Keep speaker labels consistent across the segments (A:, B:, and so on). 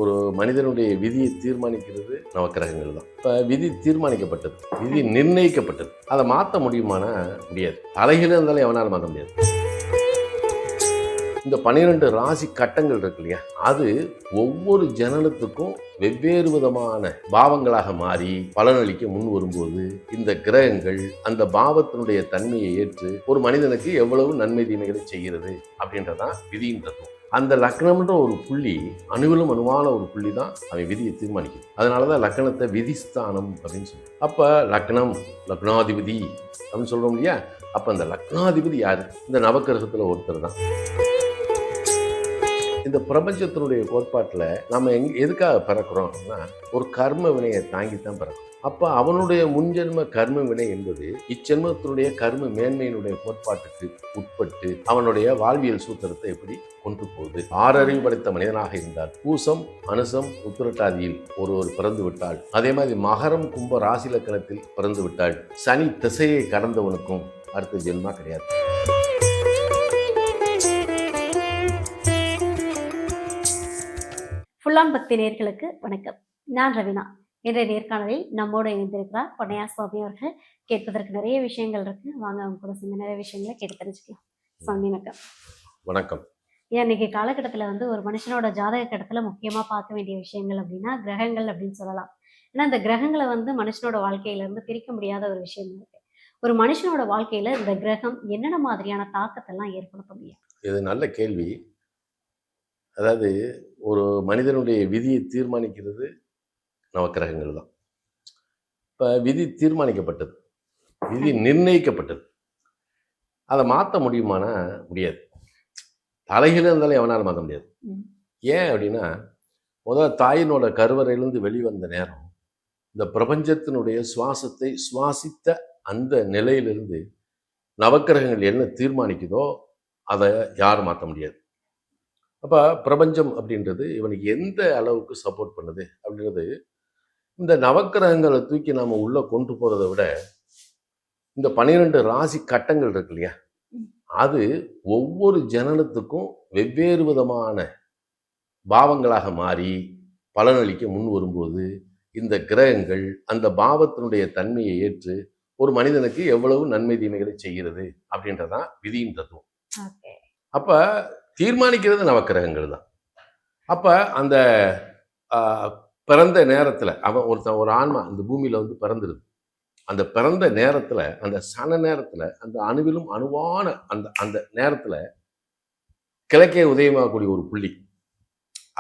A: ஒரு மனிதனுடைய விதியை தீர்மானிக்கிறது நவக்கிரகங்கள் தான். இப்போ விதி தீர்மானிக்கப்பட்டது, விதி நிர்ணயிக்கப்பட்டது. அதை மாற்ற முடியுமானா முடியாது. தலைகீழ இருந்தாலும் எவனாலும் மாற்ற முடியாது. இந்த 12 ராசி கட்டங்கள் இருக்கு இல்லையா, அது ஒவ்வொரு ஜனனத்துக்கும் வெவ்வேறு விதமான பாவங்களாக மாறி பலனளிக்க முன் வரும்போது இந்த கிரகங்கள் அந்த பாவத்தினுடைய தன்மையை ஏற்று ஒரு மனிதனுக்கு எவ்வளவு நன்மை தீமைகளை செய்கிறது அப்படின்றதான் விதியின் தத்துவம். அந்த லக்னம்ன்ற ஒரு புள்ளி அணுவிலும் அணுவான ஒரு புள்ளி தான் அவன் விதியை தீர்மானிக்குது. அதனாலதான் லக்னத்தை விதிஸ்தானம் அப்படின்னு சொல்லுவோம். அப்ப லக்னம், லக்னாதிபதி அப்படின்னு சொல்றோம் இல்லையா, அப்ப அந்த லக்னாதிபதி யாரு? இந்த நவக்கிரகத்துல ஒருத்தர் தான். இந்த பிரபஞ்சத்தினுடைய கோட்பாட்டில் நம்ம எதுக்காக பிறக்கிறோம் அப்படின்னா ஒரு கர்ம வினையை தாங்கித்தான் பிறக்கிறோம். அப்போ அவனுடைய முன்ஜென்ம கர்ம வினை என்பது இச்சென்மத்தினுடைய கர்ம மேன்மையினுடைய கோட்பாட்டுக்கு உட்பட்டு அவனுடைய வாழ்வியல் சூத்திரத்தை எப்படி கொண்டு போகுது. 6 அறிவு படைத்த மனிதனாக இருந்தால் பூசம், அனுசம், உத்திரட்டாதியில் ஒருவர் பிறந்து விட்டால், அதே மாதிரி மகரம், கும்ப ராசி லக்கணத்தில் பிறந்து விட்டால் சனி திசையை கடந்தவனுக்கும் அடுத்த ஜென்மா கிடையாது.
B: ஃபுல்லான் பக்தி நேயர்களுக்கு வணக்கம். நான் ரவினா. இன்றைய நேர்காணலில் நம்மோடு இணைந்திருக்கிறார் பொன்னையா சுவாமி அவர்கள். கேட்பதற்கு நிறைய விஷயங்கள் இருக்கு. வாங்க அவங்க கூட சேர்ந்து நிறைய விஷயங்களை கேட்டு தெரிஞ்சுக்கலாம். சுவாமி வணக்கம்.
A: வணக்கம்.
B: ஏன் இன்னைக்கு காலகட்டத்தில் ஒரு மனுஷனோட ஜாதக கட்டத்தில் முக்கியமாக பார்க்க வேண்டிய விஷயங்கள் அப்படின்னா கிரகங்கள் அப்படின்னு சொல்லலாம். ஏன்னா இந்த கிரகங்களை மனுஷனோட வாழ்க்கையிலேருந்து பிரிக்க முடியாத ஒரு விஷயம் இருக்கு. ஒரு மனுஷனோட வாழ்க்கையில் இந்த கிரகம் என்னென்ன மாதிரியான தாக்கத்தெல்லாம் ஏற்படுத்த முடியும்?
A: இது நல்ல கேள்வி. அதாவது ஒரு மனிதனுடைய விதியை தீர்மானிக்கிறது நவக்கிரகங்கள் தான். இப்போ விதி தீர்மானிக்கப்பட்டது, விதி நிர்ணயிக்கப்பட்டது. அதை மாற்ற முடியுமானா முடியாது. தலைகீழ இருந்தாலும் எவனாலும் மாற்ற முடியாது. ஏன் அப்படின்னா, முதல்ல தாயினோட கருவறையிலிருந்து வெளிவந்த நேரம் இந்த பிரபஞ்சத்தினுடைய சுவாசத்தை சுவாசித்த அந்த நிலையிலிருந்து நவக்கிரகங்கள் என்ன தீர்மானிக்குதோ அதை யாரும் மாற்ற முடியாது. அப்போ பிரபஞ்சம் அப்படின்றது இவனுக்கு எந்த அளவுக்கு சப்போர்ட் பண்ணுது அப்படின்றது, இந்த நவக்கிரகங்களை தூக்கி நாம் உள்ளே கொண்டு போகிறத விட இந்த 12 ராசி கட்டங்கள் இருக்கு இல்லையா, அது ஒவ்வொரு ஜனனத்துக்கும் வெவ்வேறு விதமான பாவங்களாக மாறி பலனளிக்க முன் வரும்போது இந்த கிரகங்கள் அந்த பாவத்தினுடைய தன்மையை ஏற்று ஒரு மனிதனுக்கு எவ்வளவு நன்மை தீமைகளை செய்கிறது அப்படின்றதான் விதியின் தத்துவம். அப்போ தீர்மானிக்கிறது நவக்கிரகங்கள் தான். அப்போ அந்த பிறந்த நேரத்தில் அவன் ஒரு ஆன்மா இந்த பூமியில் பிறந்துருது. அந்த பிறந்த நேரத்தில், அந்த சன நேரத்தில், அந்த அணுவிலும் அணுவான அந்த அந்த நேரத்தில் கிழக்கே உதயமாகக்கூடிய ஒரு புள்ளி,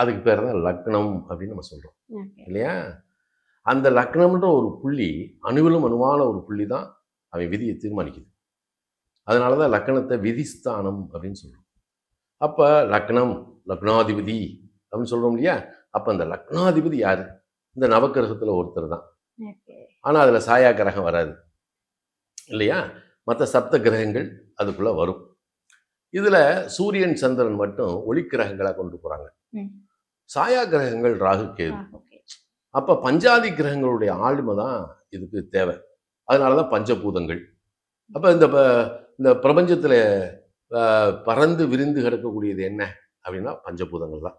A: அதுக்கு பேர் தான் லக்னம் அப்படின்னு நம்ம சொல்கிறோம் இல்லையா. அந்த லக்னம்ன்ற ஒரு புள்ளி அணுவிலும் அணுவான ஒரு புள்ளி தான் அவன் விதியை தீர்மானிக்குது. அதனால தான் லக்னத்தை விதிஸ்தானம் அப்படின்னு சொல்கிறோம். அப்போ லக்னம், லக்னாதிபதி அப்படின்னு சொல்கிறோம் இல்லையா. அப்போ அந்த லக்னாதிபதி யார்? இந்த நவக்கிரகத்தில் ஒருத்தர் தான். ஆனால் அதில் சாயா கிரகம் வராது இல்லையா. மற்ற சப்த கிரகங்கள் அதுக்குள்ளே வரும். இதில் சூரியன், சந்திரன் மட்டும் ஒளி கிரகங்களாக கொண்டு போகிறாங்க. சாயா கிரகங்கள் ராகு, கேது. அப்போ பஞ்சாதி கிரகங்களுடைய ஆளுமை தான் இதுக்கு தேவை. அதனால தான் பஞ்சபூதங்கள். அப்போ இந்த பிரபஞ்சத்தில் பறந்து விரிந்து கிடக்கக்கூடியது என்ன அப்படின்னா பஞ்சபூதங்கள் தான்.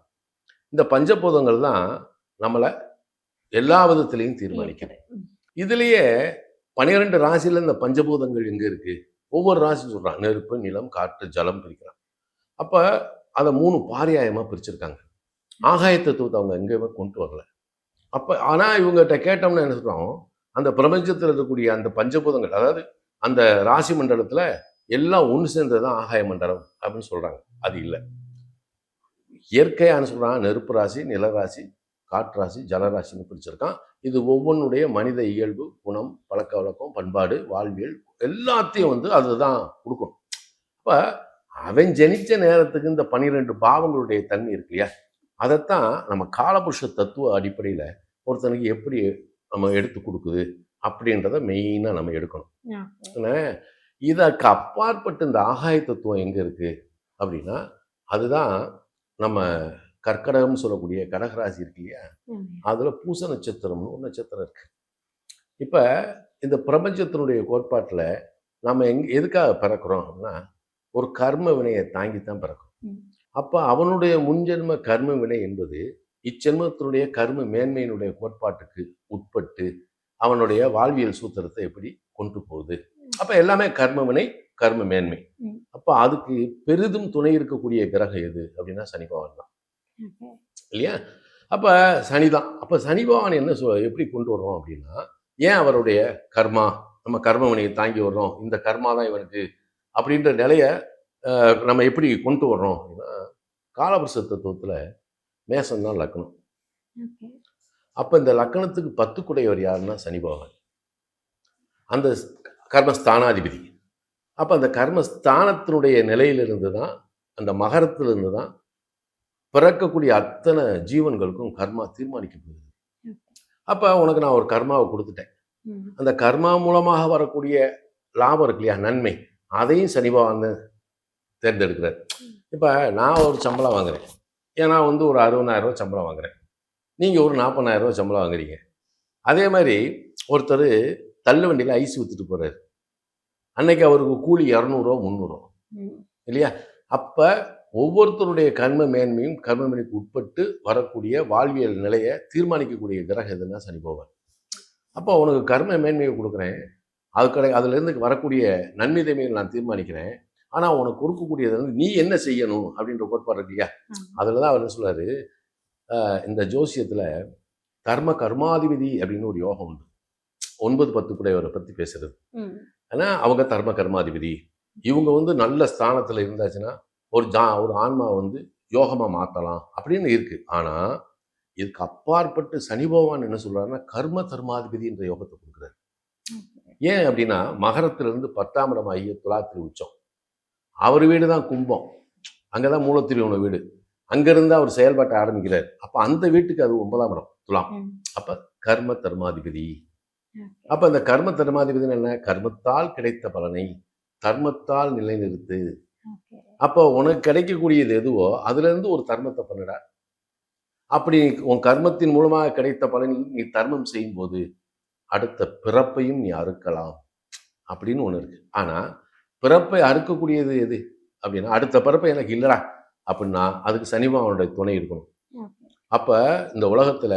A: இந்த பஞ்சபூதங்கள் தான் நம்மளை எல்லா விதத்திலையும் தீர்மானிக்கிறது. இதுலேயே 12 ராசியில் இந்த பஞ்சபூதங்கள் எங்கே இருக்கு? ஒவ்வொரு ராசி சொல்கிறான். நெருப்பு, நிலம், காற்று, ஜலம் பிரிக்கிறான். அப்போ அதை 3 பாரியாயமாக பிரிச்சிருக்காங்க. ஆகாய தத்துவத்தை அவங்க எங்கேயுமே கொண்டு வரல. அப்போ ஆனால் இவங்ககிட்ட கேட்டோம்னா என்ன சொல்கிறோம், அந்த பிரபஞ்சத்தில் இருக்கக்கூடிய அந்த பஞ்சபூதங்கள், அதாவது அந்த ராசி மண்டலத்தில் எல்லாம் ஒன்று சேர்ந்தது தான் ஆகாய மண்டலம் அப்படின்னு சொல்கிறாங்க. அது இல்லை. இயற்கையானு சொல்கிறாங்க. நெருப்பு ராசி, நிலராசி, காற்றாசி, ஜலராசின்னு பிடிச்சிருக்கான். இது ஒவ்வொன்றுடைய மனித இயல்பு, குணம், பழக்க வழக்கம், பண்பாடு, வாழ்வியல் எல்லாத்தையும் அதுதான் கொடுக்கணும். அப்போ அவன் ஜனிச்ச நேரத்துக்கு இந்த 12 பாவங்களுடைய தன்மை இருக்கு இல்லையா, அதைத்தான் நம்ம காலபுருஷ தத்துவ அடிப்படையில் ஒருத்தனுக்கு எப்படி நம்ம எடுத்து கொடுக்குது அப்படின்றத மெயினாக நம்ம எடுக்கணும். ஏன்னா இதற்கு அப்பாற்பட்டு இந்த ஆகாய தத்துவம் எங்கே இருக்குது அப்படின்னா, அதுதான் நம்ம கர்க்கடகம்னு சொல்லக்கூடிய கடகராசி இருக்கு இல்லையா, அதில் பூச நட்சத்திரம்னு ஒரு நட்சத்திரம் இருக்கு. இப்போ இந்த பிரபஞ்சத்தினுடைய கோட்பாட்டில் நம்ம எதுக்காக பிறக்கிறோம் அப்படின்னா ஒரு கர்ம வினையை தாங்கித்தான் பிறக்கிறோம். அப்போ அவனுடைய முன்ஜென்ம கர்ம வினை என்பது இச்சென்மத்தினுடைய கர்ம மேன்மையினுடைய கோட்பாட்டுக்கு உட்பட்டு அவனுடைய வாழ்வியல் சூத்திரத்தை எப்படி கொண்டு போகுது. அப்ப எல்லாமே கர்ம வினை, கர்ம மேன்மை. அப்ப அதுக்கு பெரிதும் துணை இருக்கக்கூடிய கிரகம் எது அப்படின்னா சனி பகவான் தான், இல்லையா? அப்ப சனிதான். அப்ப சனி பகவான் என்ன எப்படி கொண்டு வர்றோம் அப்படின்னா, ஏன் அவருடைய கர்மா, நம்ம கர்ம வினையை தாங்கி வர்றோம், இந்த கர்மா தான் இவனுக்கு அப்படின்ற நிலைய நம்ம எப்படி கொண்டு வர்றோம் அப்படின்னா, காலபுருஷ தத்துவத்துல மேசம் தான் லக்னம். அப்ப இந்த லக்னத்துக்கு 10 குடையவர் யாருன்னா சனி பகவான், அந்த கர்மஸ்தானாதிபதி. அப்ப அந்த கர்மஸ்தானத்தினுடைய நிலையிலிருந்து தான், அந்த மகரத்திலிருந்து தான் பிறக்கக்கூடிய அத்தனை ஜீவன்களுக்கும் கர்மா தீர்மானிக்கப்படுது. அப்ப உனக்கு நான் ஒரு கர்மாவை கொடுத்துட்டேன், அந்த கர்மா மூலமாக வரக்கூடிய லாபம் இருக்கு இல்லையா, நன்மை, அதையும் சனி பகவான் தேர்ந்தெடுக்கிறார். இப்ப நான் ஒரு சம்பளம் வாங்குறேன், ஏன்னா வந்து ஒரு 60,000 ரூபாய் சம்பளம் வாங்குறேன், நீங்க ஒரு 40,000 ரூபாய் சம்பளம் வாங்குறீங்க. அதே மாதிரி ஒருத்தர் தள்ளு வண்டியில ஐஸ் வித்துட்டு போறாரு, அன்னைக்கு அவருக்கு கூலி 200 ரூபா 300 ரூபா, இல்லையா? அப்ப ஒவ்வொருத்தருடைய கர்ம மேன்மையும் கர்ம மேன்மைக்கு உட்பட்டு வரக்கூடிய வாழ்வியல் நிலையை தீர்மானிக்கக்கூடிய கிரகம் எதுன்னா சனி பகவான். அப்போ உனக்கு கர்ம மேன்மையை கொடுக்குறேன், அதுல இருந்து வரக்கூடிய நன்மை தீமையை நான் தீர்மானிக்கிறேன், ஆனா உனக்கு கொடுக்கக்கூடியது வந்து நீ என்ன செய்யணும் அப்படின்ற கோட்பாடு இருக்கு இல்லையா? அதுலதான் அவர் என்ன சொல்றாரு, இந்த ஜோசியத்துல கர்மாதிபதி அப்படின்னு ஒரு யோகம் உண்டு. 9-10 குடையவரை பத்தி பேசுறது. ஆனா அவங்க கர்மாதிபதி, இவங்க வந்து நல்ல ஸ்தானத்துல இருந்தாச்சுன்னா ஒரு ஆன்மா வந்து யோகமா மாத்தலாம் அப்படின்னு இருக்கு. ஆனா இதுக்கு அப்பாற்பட்டு சனி பகவான் என்ன சொல்றாருன்னா கர்மாதிபதி என்ற யோகத்தை கொடுக்குறாரு. ஏன் அப்படின்னா மகரத்திலிருந்து 10ஆம் இடம் ஆகிய துலாத்திரி உச்சம், அவர் வீடு தான் கும்பம், அங்கதான் மூலத்திரியோட வீடு, அங்கிருந்து அவர் செயல்பாட்டை ஆரம்பிக்கிறார். அப்ப அந்த வீட்டுக்கு அது 9ஆம் இடம் துலாம். அப்ப கர்மாதிபதி. அப்ப இந்த கர்மாதிபதி என்ன, கர்மத்தால் கிடைத்த பலனை தர்மத்தால் நிலைநிறுத்து. அப்போ உனக்கு கிடைக்கக்கூடியது எதுவோ அதுல இருந்து ஒரு தர்மத்தை பண்ணுடா. அப்படி உன் கர்மத்தின் மூலமாக கிடைத்த பலனில் நீ தர்மம் செய்யும் போது அடுத்த பிறப்பையும் நீ அறுக்கலாம் அப்படின்னு ஒண்ணு இருக்கு. ஆனா பிறப்பை அறுக்கக்கூடியது எது அப்படின்னா, அடுத்த பிறப்பை எனக்கு இல்லடா அப்படின்னா அதுக்கு சனி பகவானுடைய துணை இருக்கணும். அப்ப இந்த உலகத்துல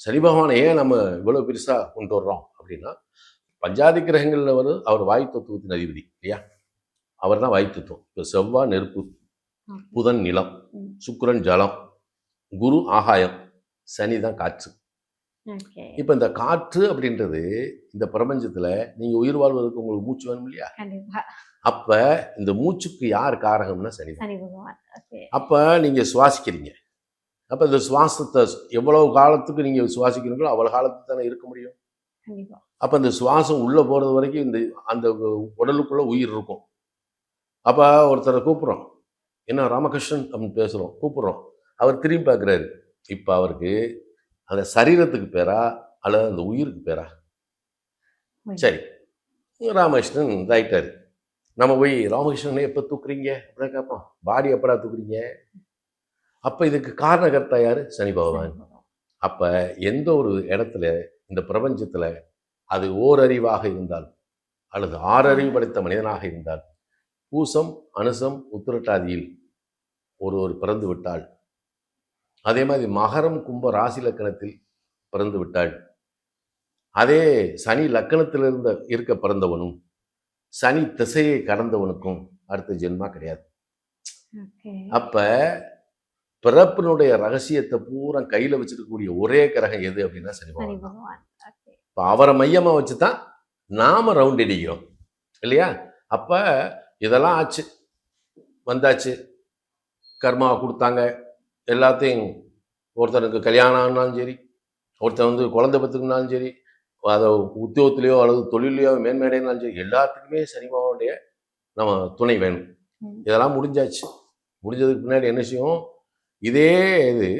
A: சனி பகவானை ஏன் நம்ம இவ்வளவு பெருசா கொண்டு வர்றோம் அப்படின்னா, பஞ்சாதி கிரகங்கள்ல அவர் வாயு தத்துவத்தின் அதிபதி இல்லையா, அவர் தான் வாயு தத்துவம். இப்போ செவ்வாய் நெருப்பு, புதன் நிலம், சுக்கிரன் ஜலம், குரு ஆகாயம், சனி தான் காற்று. இப்ப இந்த காற்று அப்படின்றது இந்த பிரபஞ்சத்துல நீங்க உயிர் வாழ்வதற்கு உங்களுக்கு மூச்சு வேணும் இல்லையா, அப்ப இந்த மூச்சுக்கு யார் காரகம்னா சனி. அப்ப நீங்க சுவாசிக்கிறீங்க, அப்ப இந்த சுவாசத்தை எவ்வளவு காலத்துக்கு நீங்க சுவாசிக்கிறீங்களோ அவ்வளவு காலத்துக்கு தானே இருக்க முடியும். அப்ப இந்த சுவாசம் உள்ள போறது வரைக்கும் இந்த அந்த உடலுக்குள்ள உயிர் இருக்கும். அப்ப ஒருத்தரை கூப்பிடுறோம், என்ன ராமகிருஷ்ணன் அப்படின்னு பேசுறோம், கூப்பிடுறோம், அவர் திரும்பி பார்க்குறாரு. இப்ப அவருக்கு அந்த சரீரத்துக்கு பேரா அல்லது அந்த உயிருக்கு பேரா? சரி, ராமகிருஷ்ணன் இதாயிட்டாரு. நம்ம போய் ராமகிருஷ்ணனை எப்ப தூக்குறீங்க அப்படின்னு கேட்போம், பாடி எப்படா தூக்குறீங்க? அப்ப இதுக்கு காரணகர்த்தா யாரு? சனி பகவான். அப்ப எந்த ஒரு இடத்துல இந்த பிரபஞ்சத்துல அது ஓரறிவாக இருந்தால் அல்லது 6 அறிவு படைத்த மனிதனாக இருந்தால், பூசம் அனுசம் உத்திரட்டாதியில் ஒரு பிறந்து விட்டால், அதே மாதிரி மகரம் கும்ப ராசி லக்கணத்தில் பிறந்து விட்டாள், அதே சனி லக்கணத்தில் இருக்க பிறந்தவனும் சனி திசையை கடந்தவனுக்கும் அடுத்த ஜென்மா கிடையாது. அப்ப பிறப்பினுடைய ரகசியத்தை பூரா கையில வச்சிருக்கக்கூடிய ஒரே கிரகம் எது அப்படின்னா சனி பகவான். இப்ப அவரை மையமா வச்சுதான் நாம ரவுண்ட் அடிக்கிறோம் இல்லையா? அப்ப இதெல்லாம் ஆச்சு, வந்தாச்சு, கர்மாவை கொடுத்தாங்க, எல்லாத்தையும் ஒருத்தனுக்கு கல்யாணம் ஆனாலும் சரி, ஒருத்தன் வந்து குழந்தை பத்துக்குனாலும் சரி, அதை உத்தியோகத்திலேயோ அல்லது தொழிலையோ மேன்மேடைனாலும் சரி, எல்லாத்துக்குமே சனி பகவானுடைய நம்ம துணை வேணும். இதெல்லாம் முடிஞ்சாச்சு. முடிஞ்சதுக்கு பின்னாடி என்ன செய்யும், இதே இது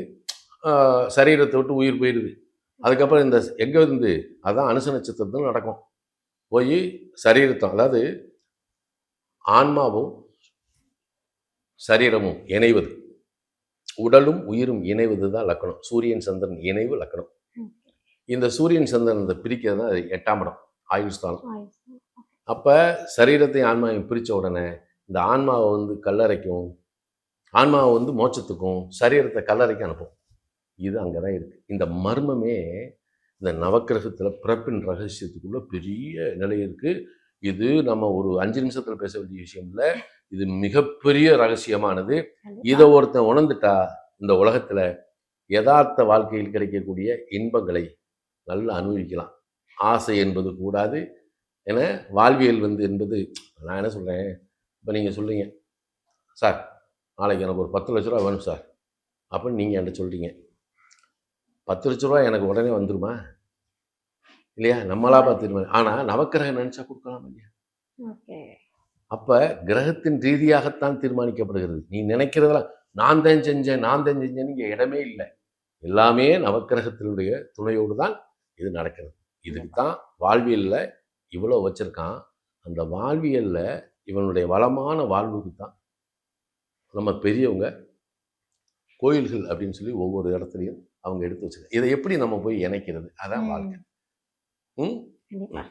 A: சரீரத்தை விட்டு உயிர் போயிடுது. அதுக்கப்புறம் இந்த எங்க இருந்து அதான் அனுச நட்சத்திரத்தில் நடக்கும், போய் சரீரத்தை, அதாவது ஆன்மாவும் சரீரமும் இணைவது, உடலும் உயிரும் இணைவது தான் லக்கணம். சூரியன் சந்திரன் இணைவு லக்கணம். இந்த சூரியன் சந்திரன் பிரிக்கிறது தான் 8ஆம் இடம் ஆயுஷ்தானம். அப்ப சரீரத்தை ஆன்மாவையும் பிரிச்ச உடனே இந்த ஆன்மாவை வந்து கல்லறைக்கும், ஆன்மாவை வந்து மோட்சத்துக்கும், சரீரத்தை கல்லறைக்கும் அனுப்பும். இது அங்கே தான் இருக்குது. இந்த மர்மமே இந்த நவக்கிரகத்தில் பிறப்பின் ரகசியத்துக்குள்ள பெரிய நிலை இருக்குது. இது நம்ம ஒரு 5 நிமிஷத்தில் பேச வேண்டிய விஷயம் இல்லை. இது மிகப்பெரிய ரகசியமானது. இதை ஒருத்தன் உணர்ந்துட்டா இந்த உலகத்தில் யதார்த்த வாழ்க்கையில் கிடைக்கக்கூடிய இன்பங்களை நல்லா அனுபவிக்கலாம். ஆசை என்பது கூடாது. ஏன்னா வாழ்வியல் என்பது நான் என்ன சொல்கிறேன், இப்போ நீங்கள் சொல்கிறீங்க, சார் நாளைக்கு எனக்கு ஒரு 10 லட்ச ரூபா வேணும் சார் அப்படின்னு நீங்கள் என்கிட்ட சொல்கிறீங்க. 10 லட்ச ரூபா எனக்கு உடனே வந்துருமா? இல்லையா? நம்மளா பார்த்துருமா? ஆனால் நவக்கிரகம் நினச்சா கொடுக்கலாம் இல்லையா? அப்போ கிரகத்தின் ரீதியாகத்தான் தீர்மானிக்கப்படுகிறது. நீ நினைக்கிறதெல்லாம் நான் தான் செஞ்சேன்னு இங்கே இடமே இல்லை. எல்லாமே நவக்கிரகத்தினுடைய துணையோடு தான் இது நடக்கிறது. இதுக்கு தான் வாழ்வியலில் இவ்வளோ வச்சுருக்கான். அந்த வாழ்வியலில் இவனுடைய வளமான வாழ்வுக்கு தான் நம்ம பெரியவங்க கோயில்கள் அப்படின்னு சொல்லி ஒவ்வொரு இடத்துலையும் அவங்க எடுத்து வச்சுருக்காங்க. இதை எப்படி நம்ம போய் இணைக்கிறது? அதான் வாழ்க்கை.
B: கண்டிப்பா.